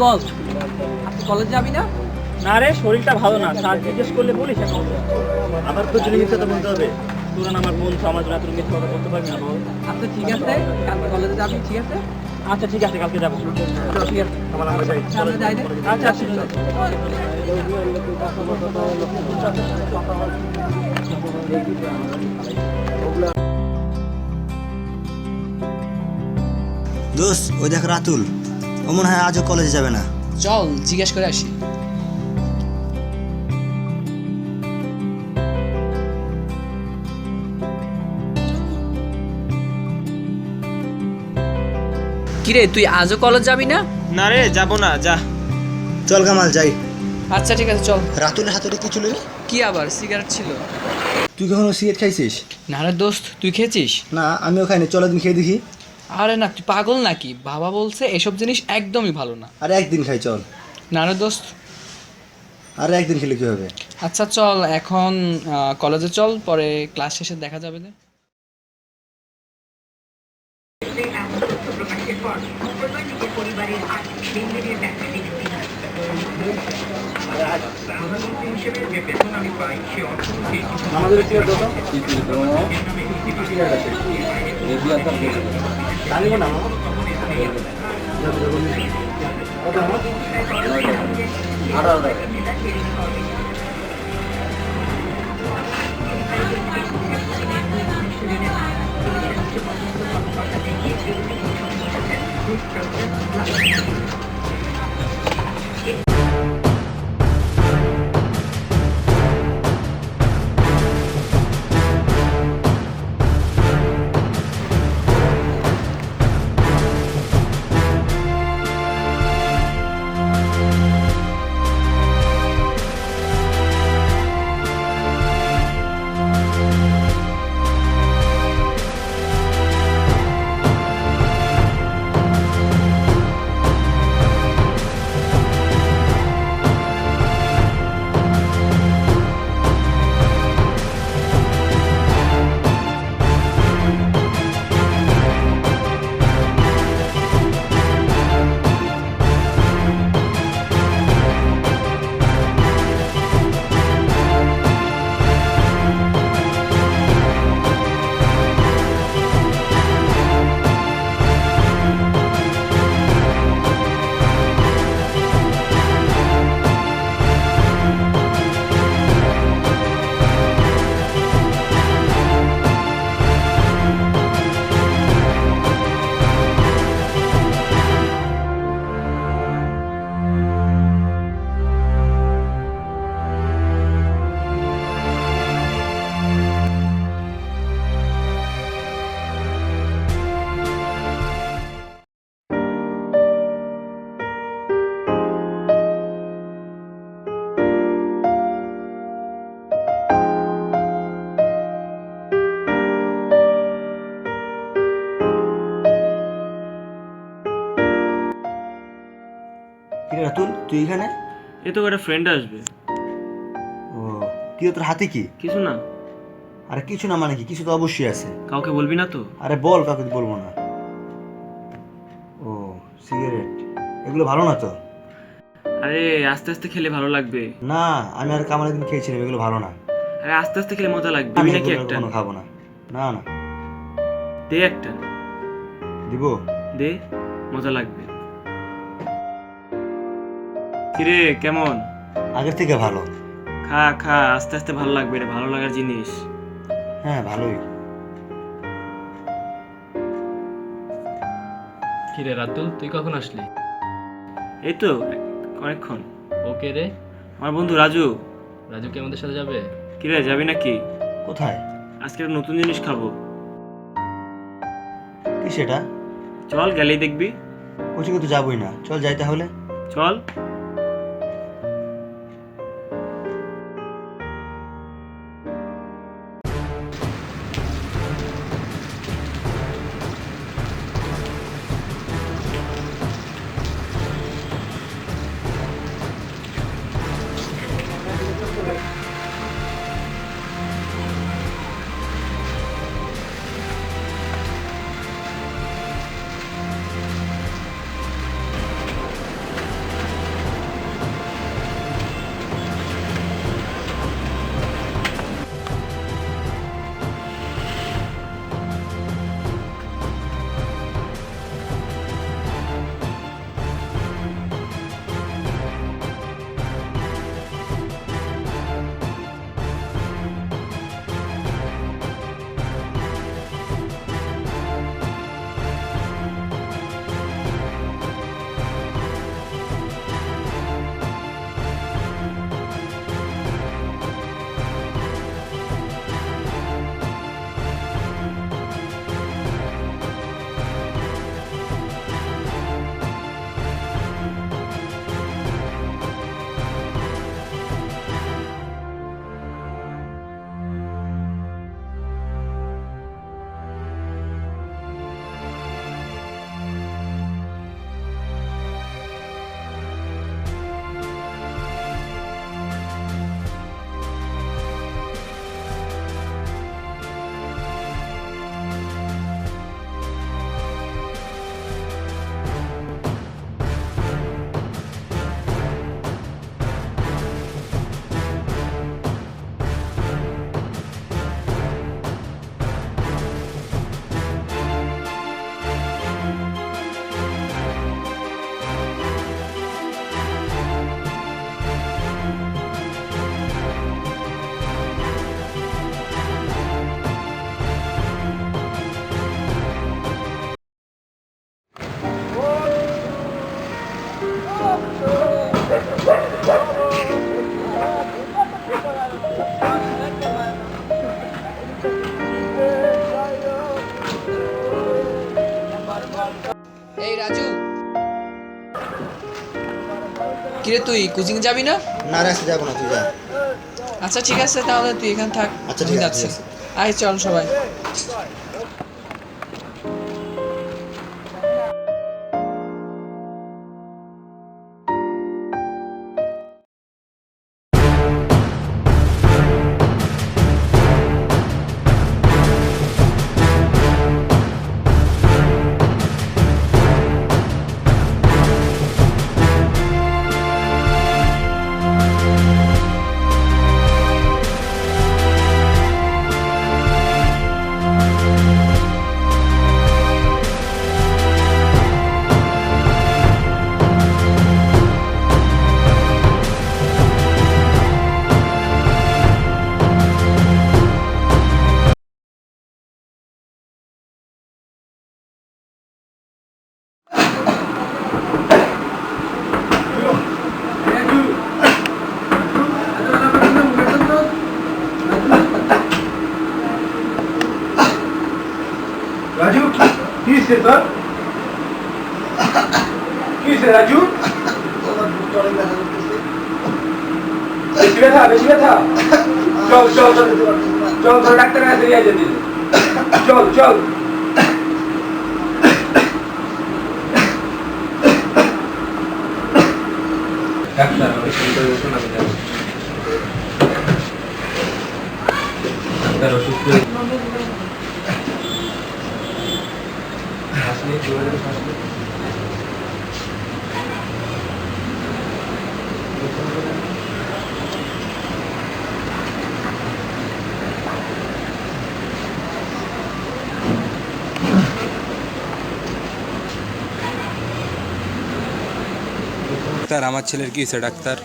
বল, আজকে কলেজ যাবি না? না রে, শরীরটা ভালো না। স্যার জিজ্ঞেস করলে বলিস এখন। আবার তোর জন্য মিথ্যা তো বলতে হবে। তোর আমার বন্ধু, আমার জন্য তোর মিথ্যা কথা বলতে পারবি না বল। আচ্ছা ঠিক আছে, কালকে কলেজে যাবি, ঠিক আছে? আচ্ছা ঠিক আছে, কালকে যাবো। চল, ঠিক আছে, আমার আমরা যাই। আমরা যাই রে। আচ্ছা ঠিক আছে। দোস্ত, ওই দেখ রাতুল, ও মনে হয় আজও কলেজে যাবে না। চল জিজ্ঞেস করে আসি। কিরে, তুই আজও কলেজ যাবি না? না রে, যাবো না, যা। চল কামাল যাই। আচ্ছা ঠিক আছে, চল। রাতুলের হাতে কি ছিল রে? কি আবার সিগারেট ছিল? তুই কখনো সিগারেট খাইছিস? না রে দোস্ত, তুই খেয়েছিস? না, আমিও খাইনি, চল একদিন খেয়ে দেখি। আরে না, তুই পাগল নাকি? বাবা বলছে এসব জিনিস একদমই ভালো না। আরে একদিন খাই, চল। না রে দোস্ত। আরে একদিন খেলে কি হবে? আচ্ছা চল, এখন কলেজে চল, পরে ক্লাস শেষে দেখা যাবে না? আমাদের একটু দাও জানিব না কিরে রাতুল, তুই এখানে? এই তো একটা ফ্রেন্ড আসবে। ও, কি তোর হাতে কি? কিছু না। আরে কিছু না মানে কি? কিছু তো অবশ্যই আছে। কাউকে বলবি না তো? আরে বল, কাউকে বলবো না। ও, সিগারেট, এগুলো ভালো না তো? আরে আস্তে আস্তে খেলে ভালো লাগবে। না, আমি আর কামাল একদিন খেয়েছিলাম, এগুলো ভালো না। আরে আস্তে আস্তে খেলে মজা লাগবে। আমি দিবি নাকি এগুলো একটা? কখনো খাবো না। না না, দে একটা। দিব? দে, মজা লাগবে। কিরে কেমন? আগের থেকে ভালো। খা খা, আস্তে আস্তে ভালো লাগবে, এটা ভালো লাগার জিনিস। হ্যাঁ, ভালোই। কিরে রাতুল, তুই কখন আসলি? এই তো অনেকক্ষণ। ওকে রে। আমার বন্ধু রাজু। রাজু কি আমাদের সাথে যাবে? কিরে যাবি নাকি? কোথায়? আজকে একটা নতুন জিনিস খাবো। কি সেটা? চল, গেলেই দেখবি। কোচিংয়ে তো যাবোই না, চল যাই তাহলে। চল। এই রাজু, কিরে তুই কোচিং যাবি না? না রে, আজকে যাবো না, তুই যা। আচ্ছা ঠিক আছে, তাহলে তুই এখানে থাক। আচ্ছা, আমি ঠিক আছে, যাচ্ছি। ঠিক আছে। আয় চল সবাই। রাজু, কি হয়েছে তোর? কি হয়েছে রাজু? বেশি ব্যথা, বেশি ব্যথা? চল চল চল চল, তোর ডাক্তারের কাছে নিয়ে যেতে। চল চল। ডাক্তার, আমি শুনতে বসুন, আমি যাবো। ডাক্তার অসুস্থ আসলে জোরে আসলে ডাক্তার, আমার ছেলের কি হয়েছে ডাক্তার?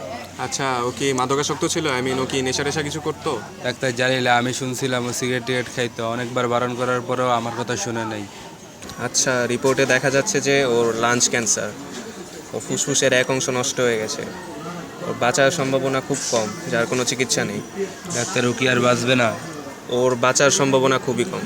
আচ্ছা, ও কি মাদকাসক্ত ছিল? ও কি নেশা টেশা কিছু করতো? ডাক্তার জানিলে, আমি শুনছিলাম ও সিগারেট টিগারেট খাইতো, অনেকবার বারণ করার পরেও আমার কথা শুনে নাই। আচ্ছা, রিপোর্টে দেখা যাচ্ছে যে ওর লাঞ্চ ক্যান্সার, ও ফুসফুসের এক অংশ নষ্ট হয়ে গেছে, ওর বাঁচার সম্ভাবনা খুব কম, যার কোনো চিকিৎসা নেই। ডাক্তার, ও কি আর বাঁচবে না? ওর বাঁচার সম্ভাবনা খুবই কম।